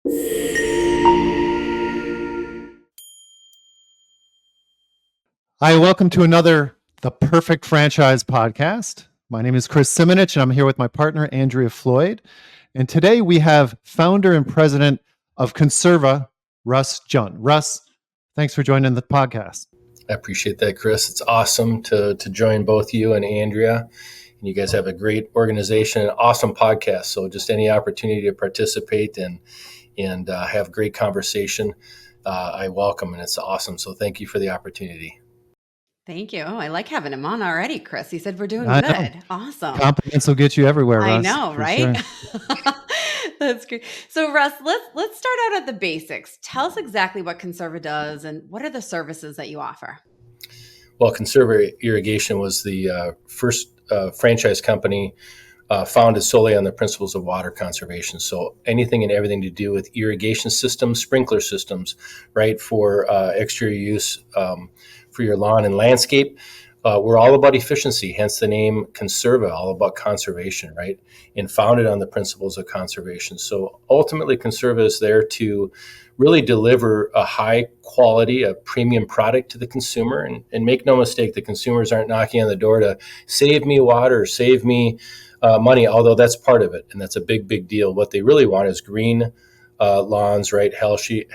Hi, welcome to another The Perfect Franchise podcast. My name is Kris Simonich, and I'm here with my partner, Andrea Floyd. And today we have founder and president of Conserva, Russ Jundt. Russ, thanks for joining the podcast. I appreciate that, Kris. It's awesome to join both you and Andrea. And you guys have a great organization, an awesome podcast. So just any opportunity to participate and have great conversation, I welcome, and it's awesome. So thank you for the opportunity. Thank you. Oh, I like having him on already, Kris. He said we're doing good. Awesome. Compliments will get you everywhere, Russ. I know, right? Sure. That's great. So, Russ, let's start out at the basics. Tell us exactly what Conserva does and what are the services that you offer? Well, Conserva Irrigation was the first franchise company founded solely on the principles of water conservation. So anything and everything to do with irrigation systems, sprinkler systems, right, for exterior use for your lawn and landscape. We're all about efficiency, hence the name Conserva, all about conservation, right? And founded on the principles of conservation. So ultimately, Conserva is there to really deliver a high quality, a premium product to the consumer. And make no mistake, the consumers aren't knocking on the door to save me water, save me money, although that's part of it. And that's a big, big deal. What they really want is green lawns, right? Healthy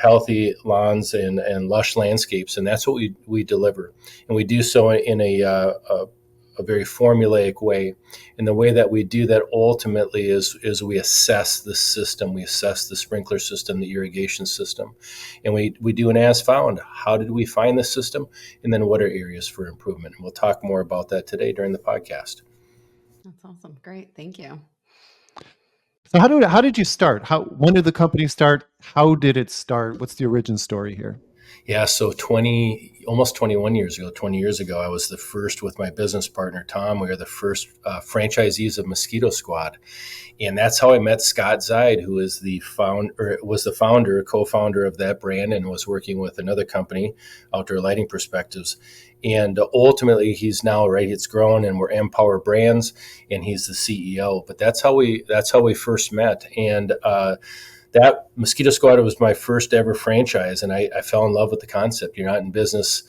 lawns and lush landscapes. And that's what we deliver. And we do so in a very formulaic way. And the way that we do that ultimately is we assess the system. We assess the sprinkler system, the irrigation system. And we do an as found. How did we find the system? And then what are areas for improvement? And we'll talk more about that today during the podcast. That's awesome. Great. Thank you. So how did you start? When did the company start? How did it start? What's the origin story here? Yeah, so almost 21 years ago, 20 years ago, I was the first with my business partner, Tom. We were the first franchisees of Mosquito Squad. And that's how I met Scott Zeid, who is co-founder of that brand, and was working with another company, Outdoor Lighting Perspectives. And ultimately, he's now, right, it's grown and we're Empower Brands, and he's the CEO. But that's how we first met. And that Mosquito Squad was my first ever franchise, and I fell in love with the concept. You're not in business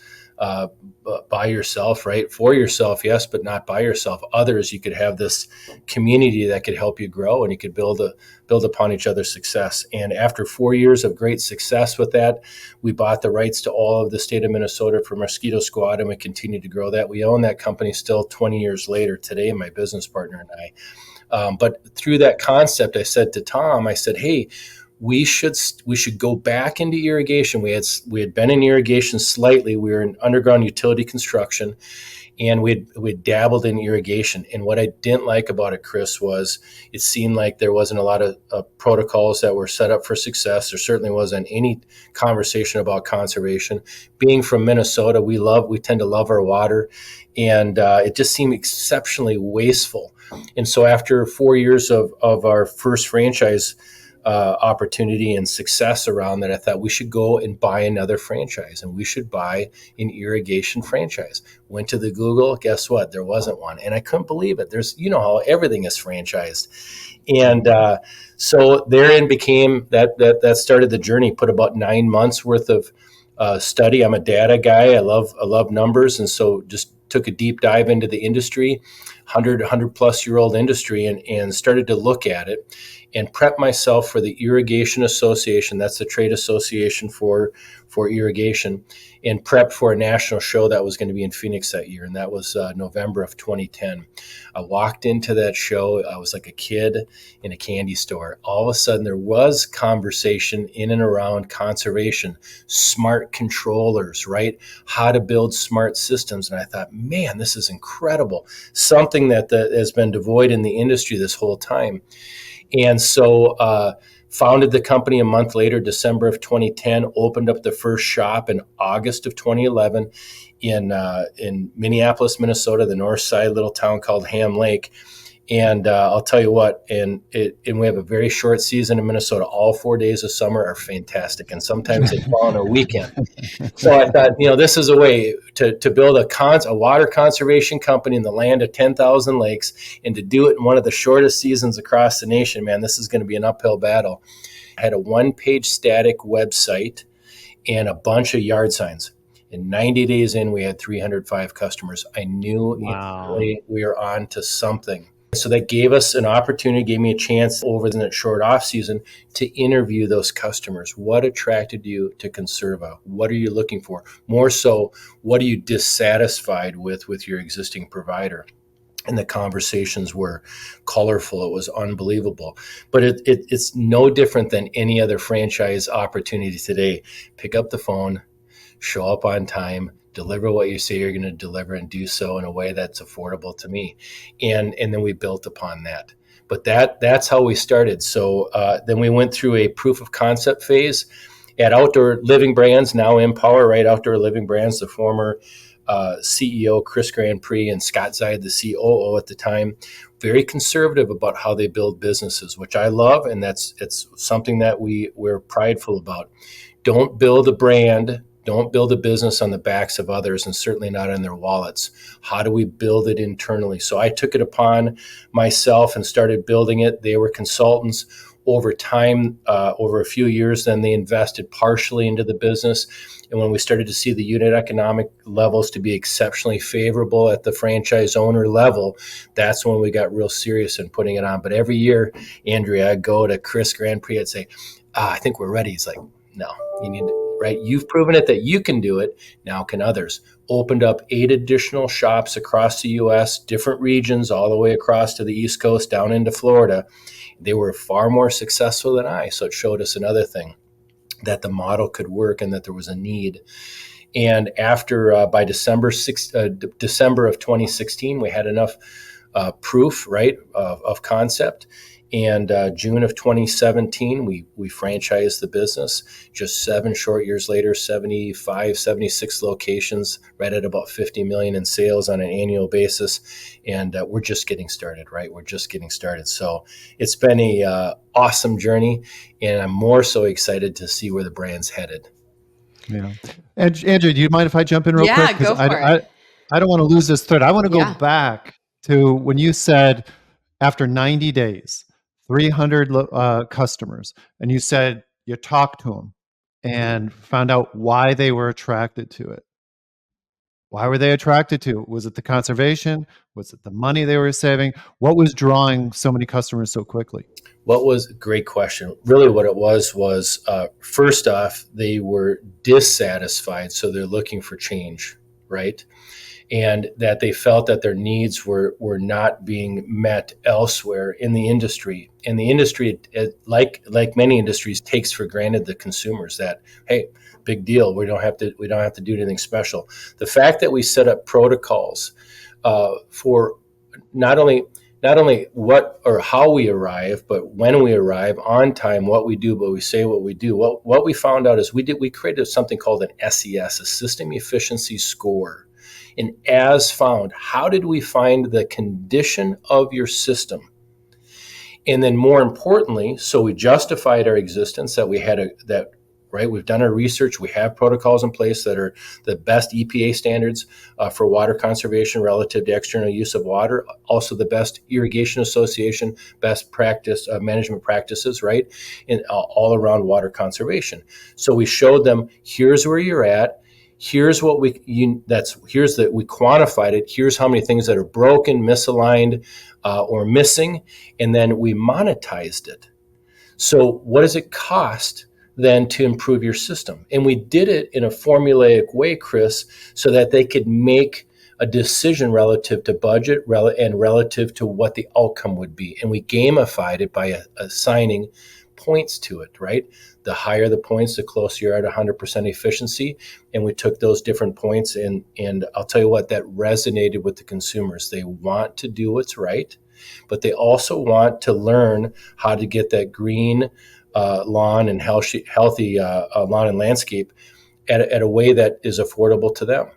by yourself, right? For yourself, yes, but not by yourself. Others, you could have this community that could help you grow, and you could build upon each other's success. And after 4 years of great success with that, we bought the rights to all of the state of Minnesota for Mosquito Squad, and we continued to grow that. We own that company still 20 years later today, my business partner and I. But through that concept, I said to Tom, hey, we should go back into irrigation. We had been in irrigation slightly. We were in underground utility construction, and we dabbled in irrigation. And what I didn't like about it, Kris, was it seemed like there wasn't a lot of protocols that were set up for success. There certainly wasn't any conversation about conservation. Being from Minnesota, we tend to love our water, and it just seemed exceptionally wasteful. And so after 4 years of our first franchise opportunity and success around that, I thought we should go and buy another franchise, and we should buy an irrigation franchise. Went to the Google, guess what? There wasn't one. And I couldn't believe it. There's, how everything is franchised. And so therein became that started the journey. Put about 9 months worth of study. I'm a data guy. I love numbers. And so just took a deep dive into the industry, 100 plus year old industry, and started to look at it and prep myself for the Irrigation Association. That's the trade association for irrigation, and prep for a national show that was going to be in Phoenix that year. And that was November of 2010. I walked into that show. I was like a kid in a candy store. All of a sudden there was conversation in and around conservation, smart controllers, right? How to build smart systems. And I thought, man, this is incredible. Something that has been devoid in the industry this whole time. And so founded the company a month later, December of 2010, opened up the first shop in August of 2011 in Minneapolis, Minnesota, the north side little town called Ham Lake. And I'll tell you what, and we have a very short season in Minnesota. All 4 days of summer are fantastic, and sometimes they fall on a weekend. So I thought, this is a way to build a water conservation company in the land of 10,000 lakes, and to do it in one of the shortest seasons across the nation. Man, this is going to be an uphill battle. had a one-page static website and a bunch of yard signs. In 90 days in, we had 305 customers. I knew instantly we were on to something. So that gave us an opportunity, gave me a chance over that short off season to interview those customers. What attracted you to Conserva? What are you looking for? More so, what are you dissatisfied with your existing provider? And the conversations were colorful. It was unbelievable. But it's no different than any other franchise opportunity today. Pick up the phone, show up on time, deliver what you say you're going to deliver, and do so in a way that's affordable to me. And then we built upon that. But that's how we started. So then we went through a proof of concept phase at Outdoor Living Brands, now Empower, right? Outdoor Living Brands, the former CEO, Kris and Scott Zide, the COO at the time, very conservative about how they build businesses, which I love. And it's something that we're prideful about. Don't build a brand. Don't build a business on the backs of others, and certainly not on their wallets. How do we build it internally? So I took it upon myself and started building it. They were consultants over time, over a few years. Then they invested partially into the business. And when we started to see the unit economic levels to be exceptionally favorable at the franchise owner level, that's when we got real serious in putting it on. But every year, Andrea, I'd go to Kris Grand Prix, I'd say, I think we're ready. He's like, no, you need to. Right? You've proven it that you can do it. Now can others. Opened up 8 additional shops across the U.S., different regions, all the way across to the East Coast, down into Florida. They were far more successful than I. So it showed us another thing, that the model could work and that there was a need. And after, by December of 2016, we had enough proof, right, of concept. And June of 2017, we franchised the business. Just 7 short years later, 75, 76 locations, right at about 50 million in sales on an annual basis. And we're just getting started, right? We're just getting started. So it's been a awesome journey, and I'm more so excited to see where the brand's headed. Yeah. And Andrea, do you mind if I jump in real quick? Go for it. I don't want to lose this thread. I want to go back to when you said after 90 days, 300 customers, and you said you talked to them and found out why they were attracted to it. Why were they attracted to it? Was it the conservation? Was it the money they were saving? What was drawing so many customers so quickly? What was a great question. Really what it was first off, they were dissatisfied. So they're looking for change, right? And that they felt that their needs were not being met elsewhere in the industry. And the industry, like many industries, takes for granted the consumers that, hey, big deal. We don't have to do anything special. The fact that we set up protocols for not only what or how we arrive, but when we arrive, on time, what we do, but we say what we do. What we found out is we created something called an SES, a System Efficiency Score. And as found, how did we find the condition of your system? And then more importantly, so we justified our existence, that we had we've done our research, we have protocols in place that are the best EPA standards for water conservation relative to external use of water, also the best irrigation association, best practice management practices, right, and all around water conservation. So we showed them, here's where you're at. Here's what we quantified it. Here's how many things that are broken, misaligned, or missing, and then we monetized it. So what does it cost then to improve your system? And we did it in a formulaic way, Kris, so that they could make a decision relative to budget and relative to what the outcome would be. And we gamified it by assigning points to it, right? The higher the points, the closer you're at 100% efficiency. And we took those different points, and I'll tell you what, that resonated with the consumers. They want to do what's right, but they also want to learn how to get that green lawn and healthy lawn and landscape at a way that is affordable to them.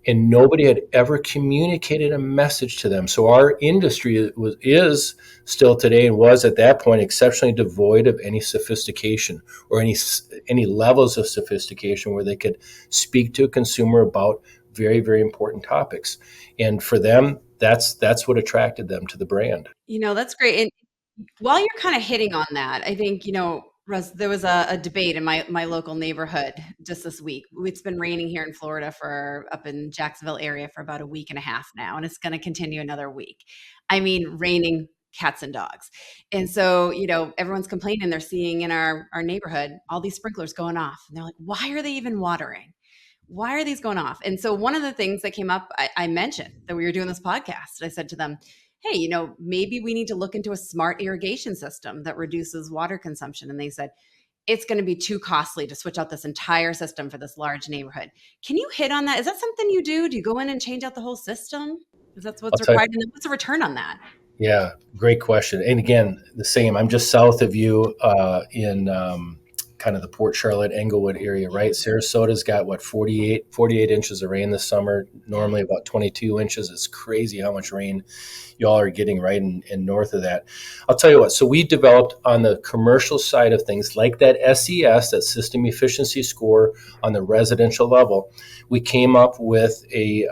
And nobody had ever communicated a message to them. So our industry is still today, and was at that point, exceptionally devoid of any sophistication or any levels of sophistication where they could speak to a consumer about very, very important topics. And for them, that's what attracted them to the brand. That's great. And while you're kind of hitting on that, I think, Russ, there was a debate in my local neighborhood just this week. It's been raining here in Florida up in Jacksonville area for about a week and a half now, and it's going to continue another week. I mean, raining cats and dogs. And so, everyone's complaining they're seeing in our neighborhood all these sprinklers going off. And they're like, why are they even watering? Why are these going off? And so one of the things that came up, I mentioned that we were doing this podcast. I said to them, hey, maybe we need to look into a smart irrigation system that reduces water consumption. And they said, it's going to be too costly to switch out this entire system for this large neighborhood. Can you hit on that? Is that something you do? Do you go in and change out the whole system? Is that what's required? And then what's the return on that? Yeah, great question. And again, the same. I'm just south of you in kind of the Port Charlotte, Englewood area, right? Sarasota's got 48 inches of rain this summer, normally about 22 inches. It's crazy how much rain y'all are getting right in north of that. I'll tell you what, so we developed on the commercial side of things, like that SES, that system efficiency score on the residential level. We came up with a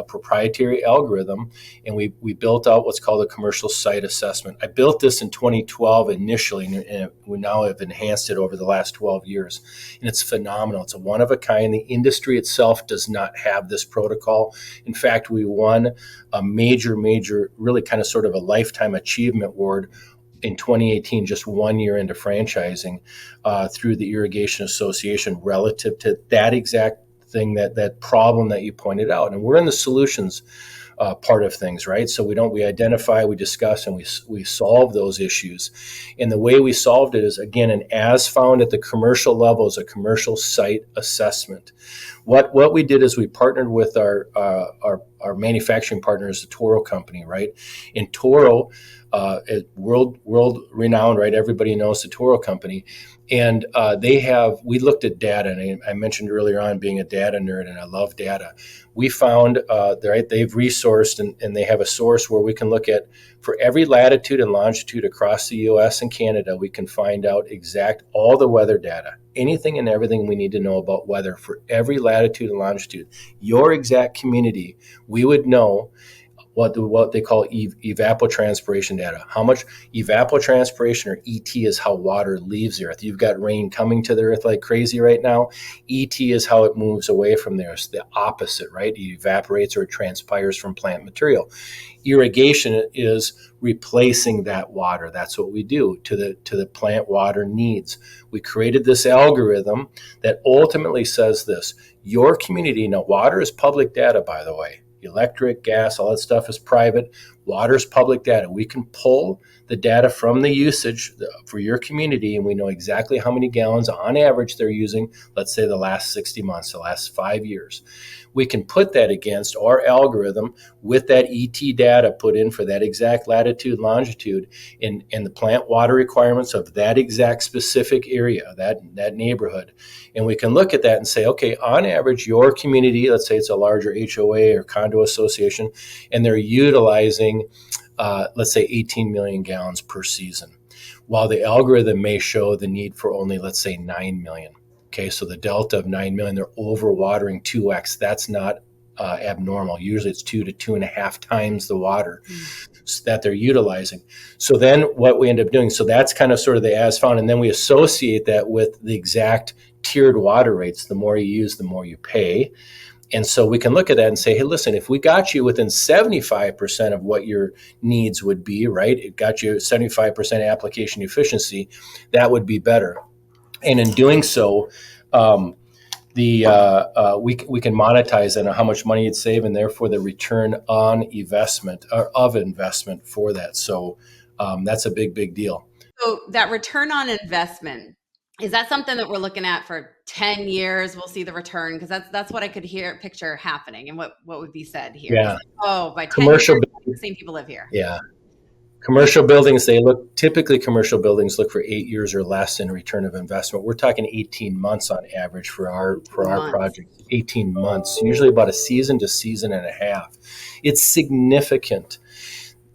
proprietary algorithm, and we built out what's called a commercial site assessment. I built this in 2012 initially, and we now have enhanced it over the last 12 years. And it's phenomenal. It's a one of a kind. The industry itself does not have this protocol. In fact, we won a major, really kind of sort of a lifetime achievement award in 2018, just 1 year into franchising, through the Irrigation Association relative to that exact thing, that problem that you pointed out. And we're in the solutions part of things, right? So we identify, we discuss, and we solve those issues. And the way we solved it is, again, an as found at the commercial level is a commercial site assessment. What we did is we partnered with our manufacturing partners, the Toro company, right? And Toro, world renowned, right? Everybody knows the Toro company. And we looked at data, and I mentioned earlier on being a data nerd, and I love data. We found, they've resourced, and they have a source where we can look at, for every latitude and longitude across the U.S. and Canada, we can find out all the weather data, anything and everything we need to know about weather for every latitude and longitude. Your exact community, we would know what they call evapotranspiration data. How much evapotranspiration, or ET, is how water leaves the earth. You've got rain coming to the earth like crazy right now. ET is how it moves away from there. It's the opposite, right? It evaporates or it transpires from plant material. Irrigation is replacing that water. That's what we do to the plant water needs. We created this algorithm that ultimately says this: your community, now water is public data, by the way. Electric, gas, all that stuff is private. Water is public data. We can pull the data from the usage for your community, and we know exactly how many gallons on average they're using, let's say the last 60 months, the last 5 years. We can put that against our algorithm with that ET data put in for that exact latitude, longitude, and the plant water requirements of that exact specific area, that neighborhood. And we can look at that and say, okay, on average, your community, let's say it's a larger HOA or condo association, and they're utilizing, let's say, 18 million gallons per season, while the algorithm may show the need for only, let's say, 9 million. Okay, so the delta of 9 million, they're overwatering 2x. That's not abnormal. Usually it's 2 to 2.5 times the water that they're utilizing. So then what we end up doing, so that's kind of sort of the as found, and then we associate that with the exact tiered water rates. The more you use, the more you pay. And so we can look at that and say, hey, listen, if we got you within 75% of what your needs would be, right? It got you 75% application efficiency, that would be better. And in doing so, we can monetize that on how much money you'd save, and therefore the return on investment or of investment for that. So that's a big deal. So that return on investment, is that something that we're looking at for 10 years? We'll see the return, because that's what I could picture happening, and what would be said here. Yeah. Like, oh, by 10 commercial years, the same people live here. Yeah. Commercial buildings, typically commercial buildings look for 8 years or less in return of investment. We're talking 18 months on average for our project. 18 months, usually about a season to season and a half. It's significant.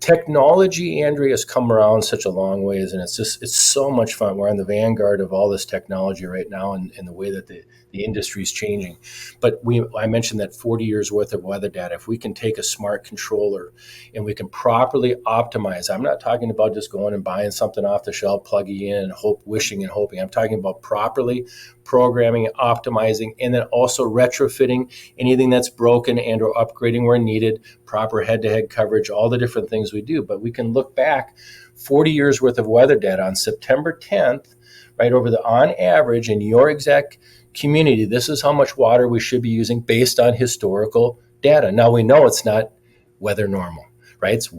technology, Andrea, has come around such a long ways, and it's so much fun. We're on the vanguard of all this technology right now, and the way that the industry is changing. But I mentioned that 40 years worth of weather data. If we can take a smart controller and we can properly optimize, I'm not talking about just going and buying something off the shelf, plugging in, and wishing and hoping. I'm talking about properly programming, optimizing, and then also retrofitting anything that's broken and or upgrading where needed, proper head-to-head coverage, all the different things we do. But we can look back 40 years worth of weather data on September 10th, right, over on average in your exact community, this is how much water we should be using based on historical data. Now we know it's not weather normal, right? It's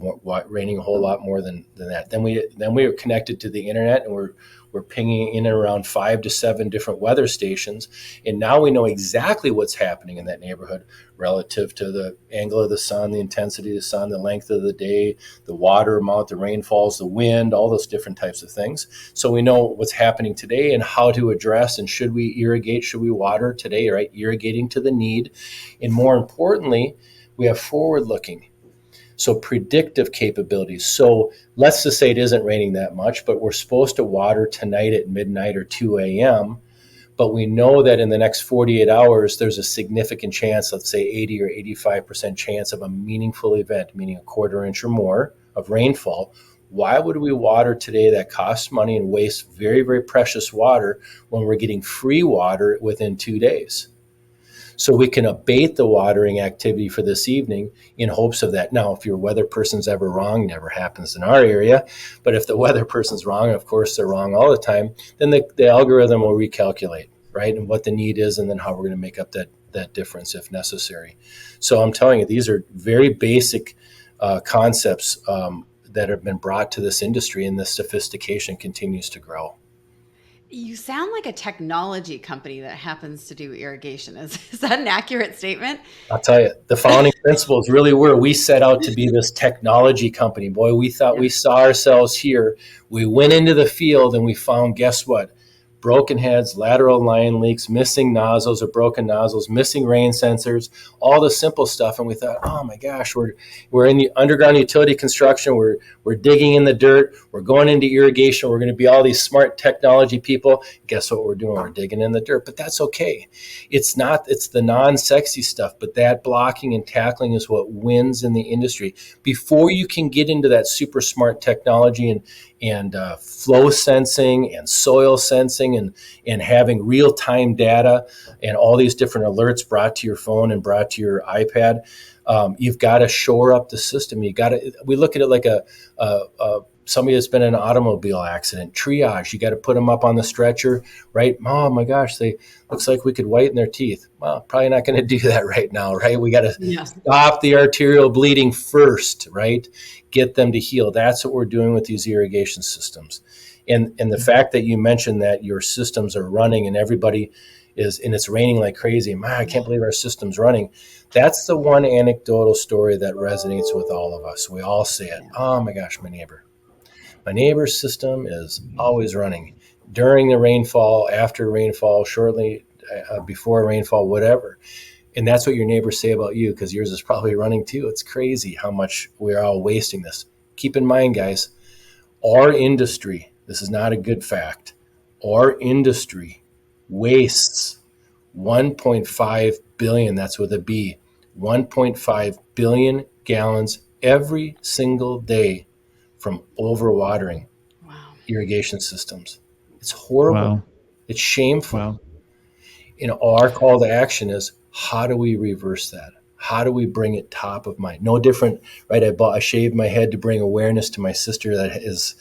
raining a whole lot more than that. Then we are connected to the internet, and we're pinging in and around 5 to 7 different weather stations. And now we know exactly what's happening in that neighborhood relative to the angle of the sun, the intensity of the sun, the length of the day, the water amount, the rainfalls, the wind, all those different types of things. So we know what's happening today and how to address, and should we irrigate, should we water today, right? Irrigating to the need. And more importantly, we have forward looking. So predictive capabilities. So let's just say it isn't raining that much, but we're supposed to water tonight at midnight or 2 a.m. But we know that in the next 48 hours, there's a significant chance, let's say 80 or 85% chance of a meaningful event, meaning a quarter inch or more of rainfall. Why would we water today that costs money and waste very, very precious water when we're getting free water within 2 days? So we can abate the watering activity for this evening in hopes of that. Now, if your weather person's ever wrong, never happens in our area, but if the weather person's wrong, and of course they're wrong all the time, then the algorithm will recalculate, right, and what the need is, and then how we're going to make up that difference if necessary. So I'm telling you, these are very basic concepts that have been brought to this industry, and the sophistication continues to grow. You sound like a technology company that happens to do irrigation. Is that an accurate statement? I'll tell you, the founding principles really were, we set out to be this technology company. Boy, we thought we saw ourselves here. We went into the field and we found, guess what? Broken heads, lateral line leaks, missing nozzles or broken nozzles, missing rain sensors, all the simple stuff. And we thought, oh my gosh, we're in the underground utility construction. We're digging in the dirt. We're going into irrigation. We're going to be all these smart technology people. Guess what we're doing? We're digging in the dirt. But that's okay. It's the non-sexy stuff. But that blocking and tackling is what wins in the industry. Before you can get into that super smart technology and flow sensing and soil sensing and having real-time data and all these different alerts brought to your phone and brought to your iPad, you've got to shore up the system. We look at it like somebody that's been in an automobile accident. Triage, you got to put them up on the stretcher, right? Oh my gosh, looks like we could whiten their teeth. Well, probably not going to do that right now, right? We got to stop the arterial bleeding first, right? Get them to heal. That's what we're doing with these irrigation systems. And the fact that you mentioned that your systems are running and everybody is, and it's raining like crazy. Man, I can't believe our system's running. That's the one anecdotal story that resonates with all of us. We all say it. Oh my gosh, my neighbor's system is always running during the rainfall, after rainfall, shortly before rainfall, whatever. And that's what your neighbors say about you, because yours is probably running too. It's crazy how much we're all wasting this. Keep in mind, guys, our industry, this is not a good fact, our industry wastes 1.5 billion, that's with a B, 1.5 billion gallons every single day from overwatering irrigation systems. It's horrible. Wow. It's shameful. Wow. And our call to action is, how do we reverse that? How do we bring it top of mind? No different, right? I shaved my head to bring awareness to my sister that is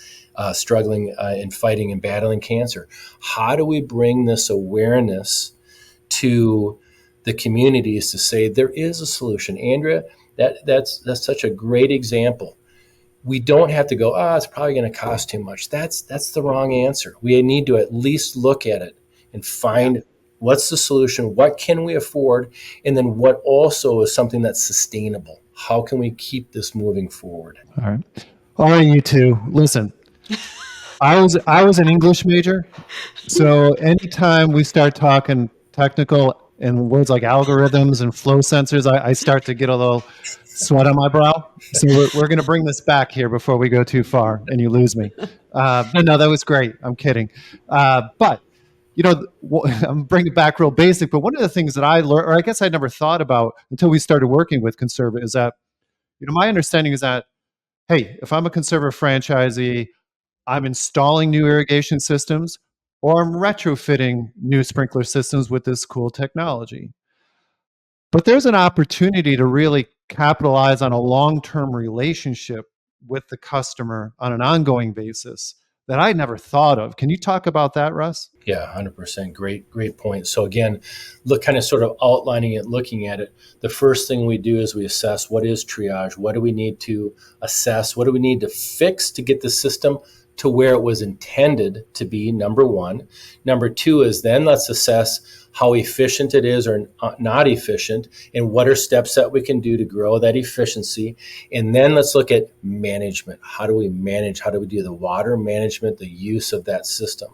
struggling and fighting and battling cancer. How do we bring this awareness to the communities to say there is a solution? Andrea, that's such a great example. We don't have to go, it's probably going to cost too much. That's the wrong answer. We need to at least look at it and find what's the solution, what can we afford, and then what also is something that's sustainable. How can we keep this moving forward? All right, you two, listen. I was an English major, so anytime we start talking technical and words like algorithms and flow sensors, I start to get a little sweat on my brow. So we're going to bring this back here before we go too far and you lose me. But no, that was great. I'm kidding. But I'm bringing it back real basic, but one of the things that I learned, or I guess I never thought about until we started working with Conserva, is that, my understanding is that, hey, if I'm a Conserva franchisee, I'm installing new irrigation systems or I'm retrofitting new sprinkler systems with this cool technology. But there's an opportunity to really capitalize on a long-term relationship with the customer on an ongoing basis that I never thought of. Can you talk about that, Russ? Yeah, 100%. Great point. So again, kind of sort of outlining it, looking at it. The first thing we do is we assess what is triage. What do we need to assess? What do we need to fix to get the system to where it was intended to be, number one. Number two is then let's assess how efficient it is or not efficient, and what are steps that we can do to grow that efficiency. And then let's look at management. How do we manage? How do we do the water management, the use of that system,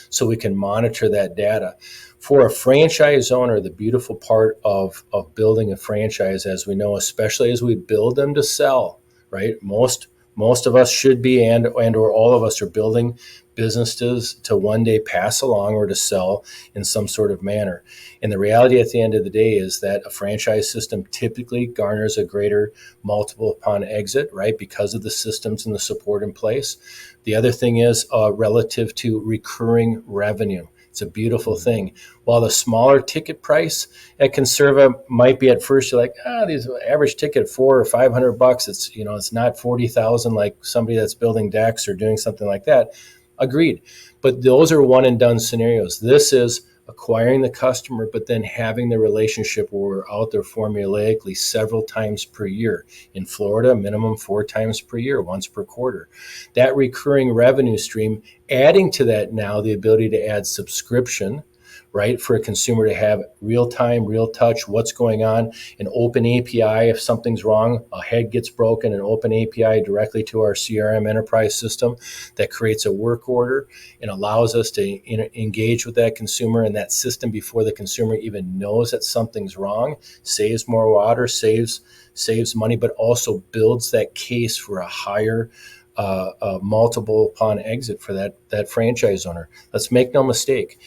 so we can monitor that data? For a franchise owner, the beautiful part of building a franchise, as we know, especially as we build them to sell, right? Most of us should be, and or all of us are building businesses to one day pass along or to sell in some sort of manner. And the reality at the end of the day is that a franchise system typically garners a greater multiple upon exit, right? Because of the systems and the support in place. The other thing is relative to recurring revenue. It's a beautiful thing. While the smaller ticket price at Conserva might be at first, you're like, these average ticket $400 or $500. It's not 40,000 like somebody that's building decks or doing something like that. Agreed. But those are one and done scenarios. This is acquiring the customer, but then having the relationship where we're out there formulaically several times per year. In Florida, minimum 4 times per year, once per quarter. That recurring revenue stream, adding to that now the ability to add subscription, right? For a consumer to have real time, real touch, what's going on, an open API. If something's wrong, a head gets broken, an open API directly to our CRM enterprise system that creates a work order and allows us to engage with that consumer and that system before the consumer even knows that something's wrong, saves more water, saves money, but also builds that case for a higher multiple upon exit for that franchise owner. Let's make no mistake.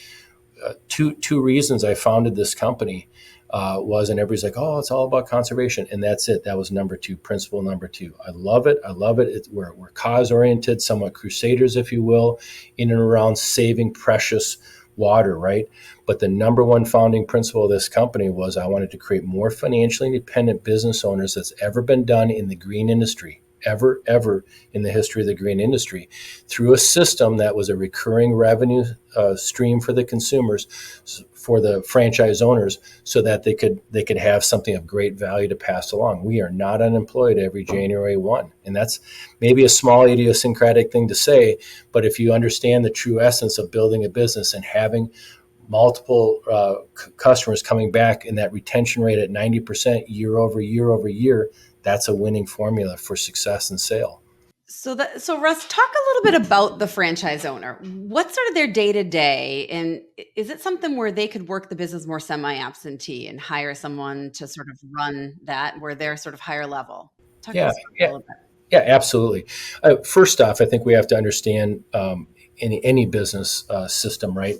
Two reasons I founded this company was, and everybody's like, oh, it's all about conservation. And that's it. That was principle number 2. I love it. We're cause oriented, somewhat crusaders, if you will, in and around saving precious water, right? But the number one founding principle of this company was I wanted to create more financially independent business owners that's ever been done in the green industry. Ever in the history of the green industry, through a system that was a recurring revenue stream for the consumers, for the franchise owners, so that they could have something of great value to pass along. We are not unemployed every January 1. And that's maybe a small idiosyncratic thing to say, but if you understand the true essence of building a business and having multiple customers coming back in that retention rate at 90% year over year, that's a winning formula for success and sale. So Russ, talk a little bit about the franchise owner. What's sort of their day-to-day, and is it something where they could work the business more semi-absentee and hire someone to sort of run that where they're sort of higher level? Talk to us a little bit. Yeah, absolutely. First off, I think we have to understand any business system, right?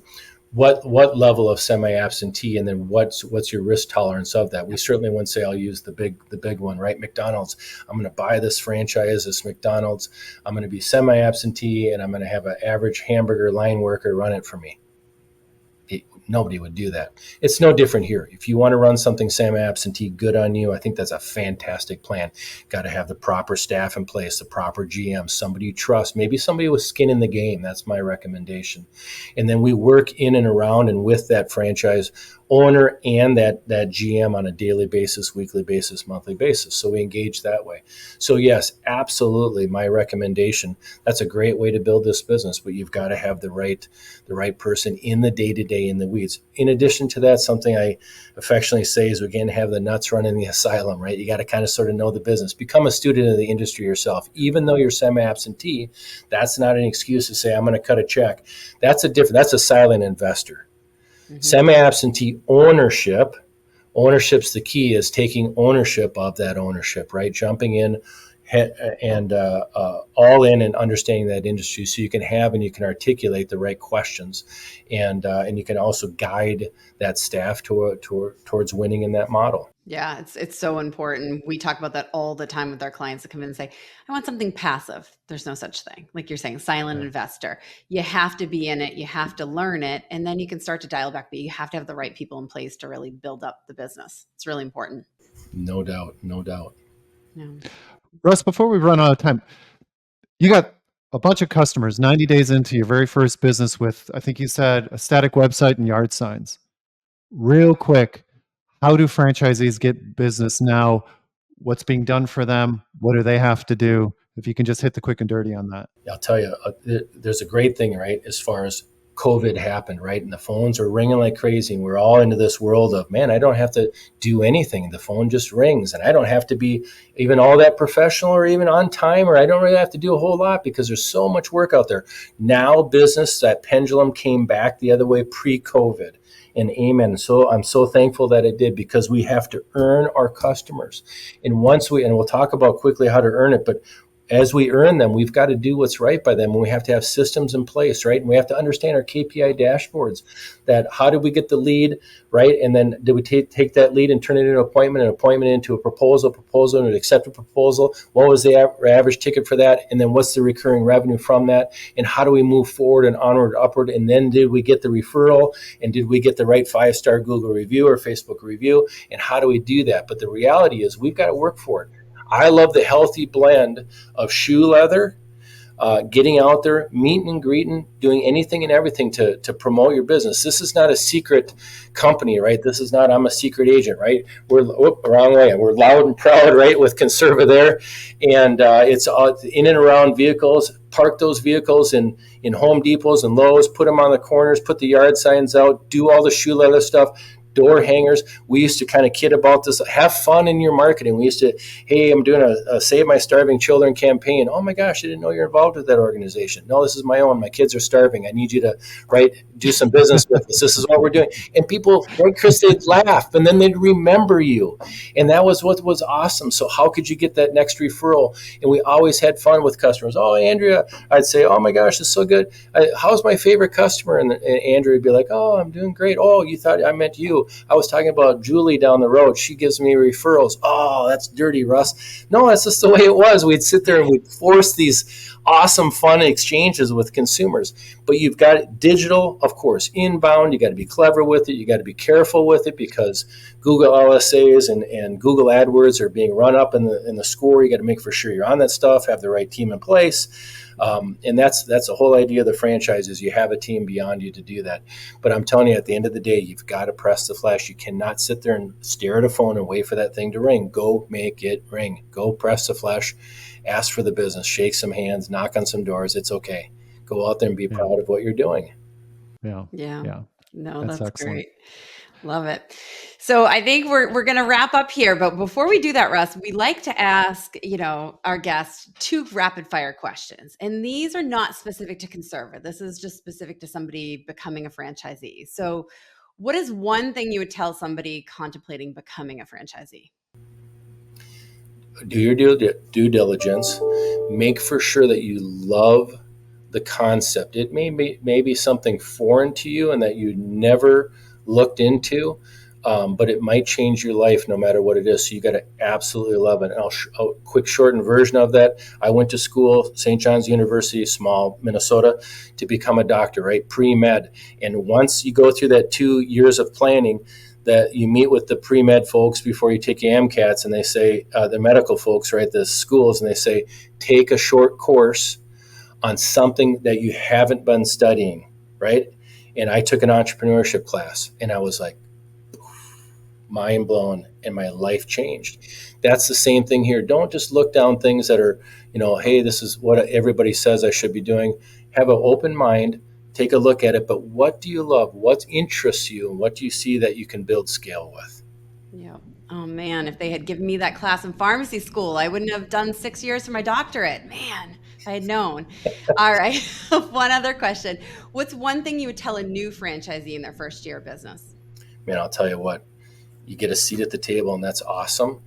What level of semi-absentee, and then what's your risk tolerance of that? We certainly wouldn't say I'll use the big one, right? McDonald's. I'm going to buy this franchise, this McDonald's. I'm going to be semi-absentee, and I'm going to have an average hamburger line worker run it for me. Nobody would do that. It's no different here. If you want to run something semi-absentee, good on you. I think that's a fantastic plan. Got to have the proper staff in place, the proper GM, somebody you trust, maybe somebody with skin in the game. That's my recommendation. And then we work in and around and with that franchise owner and that GM on a daily basis, weekly basis, monthly basis. So we engage that way. So yes, absolutely, my recommendation. That's a great way to build this business, but you've got to have the right person in the day-to-day, in the weeds. In addition to that, something I affectionately say is we can't have the nuts running the asylum, right? You got to kind of sort of know the business. Become a student of the industry yourself. Even though you're semi-absentee, that's not an excuse to say, I'm going to cut a check. That's a silent investor. Semi-absentee ownership's the key, is taking ownership of that ownership, right? Jumping in and all in and understanding that industry, so you can have and you can articulate the right questions, and you can also guide that staff towards winning in that model. Yeah, it's so important. We talk about that all the time with our clients that come in and say, I want something passive. There's no such thing. Like you're saying, silent investor. You have to be in it, you have to learn it, and then you can start to dial back, but you have to have the right people in place to really build up the business. It's really important. No doubt. Yeah. Russ, before we run out of time, you got a bunch of customers 90 days into your very first business with, I think you said, a static website and yard signs. Real quick, how do franchisees get business now? What's being done for them? What do they have to do? If you can just hit the quick and dirty on that. I'll tell you, there's a great thing, right? As far as COVID happened, right? And the phones are ringing like crazy. And we're all into this world of, man, I don't have to do anything. The phone just rings, and I don't have to be even all that professional or even on time, or I don't really have to do a whole lot because there's so much work out there. Now business, that pendulum came back the other way pre-COVID. And amen. So I'm so thankful that it did, because we have to earn our customers. And we'll talk about quickly how to earn it, but as we earn them, we've got to do what's right by them. And we have to have systems in place, right? And we have to understand our KPI dashboards, that how did we get the lead, right? And then did we take that lead and turn it into an appointment into a proposal, and an accepted proposal? What was the average ticket for that? And then what's the recurring revenue from that? And how do we move forward and onward, upward? And then did we get the referral? And did we get the right 5-star Google review or Facebook review? And how do we do that? But the reality is we've got to work for it. I love the healthy blend of shoe leather, getting out there, meeting and greeting, doing anything and everything to promote your business. This is not a secret company, right? This is not, I'm a secret agent, right? Wrong way. We're loud and proud, right? With Conserva there. And it's in and around vehicles. Park those vehicles in Home Depots and Lowe's, put them on the corners, put the yard signs out, do all the shoe leather stuff. Door hangers. We used to kind of kid about this. Have fun in your marketing. We used to, hey, I'm doing a Save My Starving Children campaign. Oh my gosh, I didn't know you're involved with that organization. No, this is my own. My kids are starving. I need you to do some business with us. This is what we're doing. And people, like Kris, they'd laugh, and then they'd remember you. And that was what was awesome. So how could you get that next referral? And we always had fun with customers. Oh, Andrea, I'd say, oh my gosh, it's so good. How's my favorite customer? And Andrea would be like, oh, I'm doing great. Oh, you thought I meant you. I was talking about Julie down the road. She gives me referrals. Oh, that's dirty, Russ. No, that's just the way it was. We'd sit there and we'd force these awesome, fun exchanges with consumers. But you've got digital, of course, inbound. You got to be clever with it. You got to be careful with it, because Google LSAs and Google AdWords are being run up in the score. You got to make for sure you're on that stuff, have the right team in place. And that's the whole idea of the franchise, is you have a team beyond you to do that. But I'm telling you, at the end of the day, you've got to press the flesh. You cannot sit there and stare at a phone and wait for that thing to ring. Go make it ring. Go press the flesh. Ask for the business. Shake some hands. Knock on some doors. It's okay. Go out there and be proud of what you're doing. Yeah. No, that's excellent. great. Love it. So I think we're going to wrap up here, but before we do that, Russ, we like to ask, our guests 2 rapid fire questions. And these are not specific to Conserva. This is just specific to somebody becoming a franchisee. So what is one thing you would tell somebody contemplating becoming a franchisee? Do your due diligence. Make for sure that you love the concept. It may be something foreign to you and that you never looked into, but it might change your life no matter what it is. So you got to absolutely love it. And a quick shortened version of that. I went to school, St. John's University, small Minnesota, to become a doctor, right? Pre-med. And once you go through that 2 years of planning, that you meet with the pre-med folks before you take your MCATs, and they say, the medical folks, right, the schools, and they say, take a short course on something that you haven't been studying, right? And I took an entrepreneurship class, and I was like, mind blown, and my life changed. That's the same thing here. Don't just look down things that are, hey, this is what everybody says I should be doing. Have an open mind, take a look at it, but what do you love? What interests you? And what do you see that you can build scale with? Yeah. Oh man, if they had given me that class in pharmacy school, I wouldn't have done 6 years for my doctorate. Man, I had known. All right. One other question. What's one thing you would tell a new franchisee in their first year of business? Man, I'll tell you what, you get a seat at the table, and that's awesome.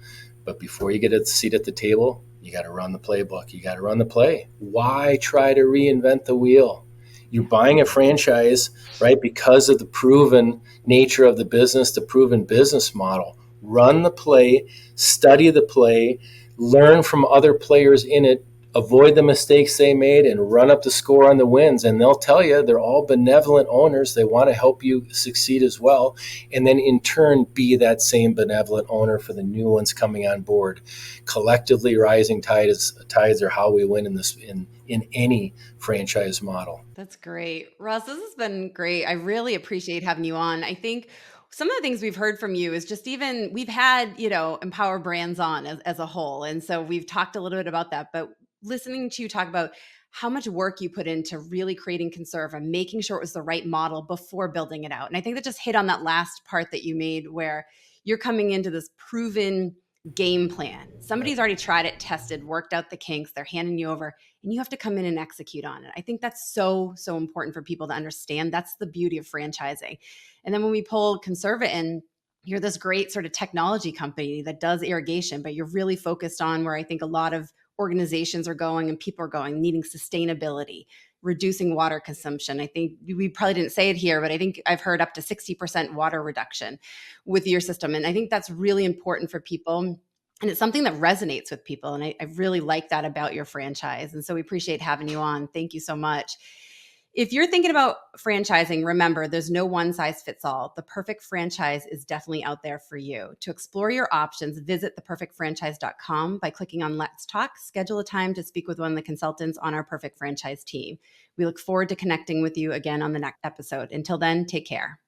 But before you get a seat at the table, you got to run the playbook. You got to run the play. Why try to reinvent the wheel? You're buying a franchise, right, because of the proven nature of the business, the proven business model. Run the play, study the play, learn from other players in it, avoid the mistakes they made, and run up the score on the wins. And they'll tell you they're all benevolent owners. They want to help you succeed as well. And then in turn, be that same benevolent owner for the new ones coming on board. Collectively rising tides are how we win in any franchise model. That's great. Russ, this has been great. I really appreciate having you on. I think some of the things we've heard from you is just even we've had, Empower Brands on as a whole. And so we've talked a little bit about that, but listening to you talk about how much work you put into really creating Conserva, making sure it was the right model before building it out. And I think that just hit on that last part that you made where you're coming into this proven game plan. Somebody's already tried it, tested, worked out the kinks, they're handing you over, and you have to come in and execute on it. I think that's so, so important for people to understand. That's the beauty of franchising. And then when we pull Conserva in, you're this great sort of technology company that does irrigation, but you're really focused on where I think a lot of organizations are going and people are going, needing sustainability, reducing water consumption. I think we probably didn't say it here, but I think I've heard up to 60% water reduction with your system. And I think that's really important for people. And it's something that resonates with people. And I really like that about your franchise. And so we appreciate having you on. Thank you so much. If you're thinking about franchising, remember, there's no one size fits all. The perfect franchise is definitely out there for you. To explore your options, visit theperfectfranchise.com by clicking on Let's Talk. Schedule a time to speak with one of the consultants on our Perfect Franchise team. We look forward to connecting with you again on the next episode. Until then, take care.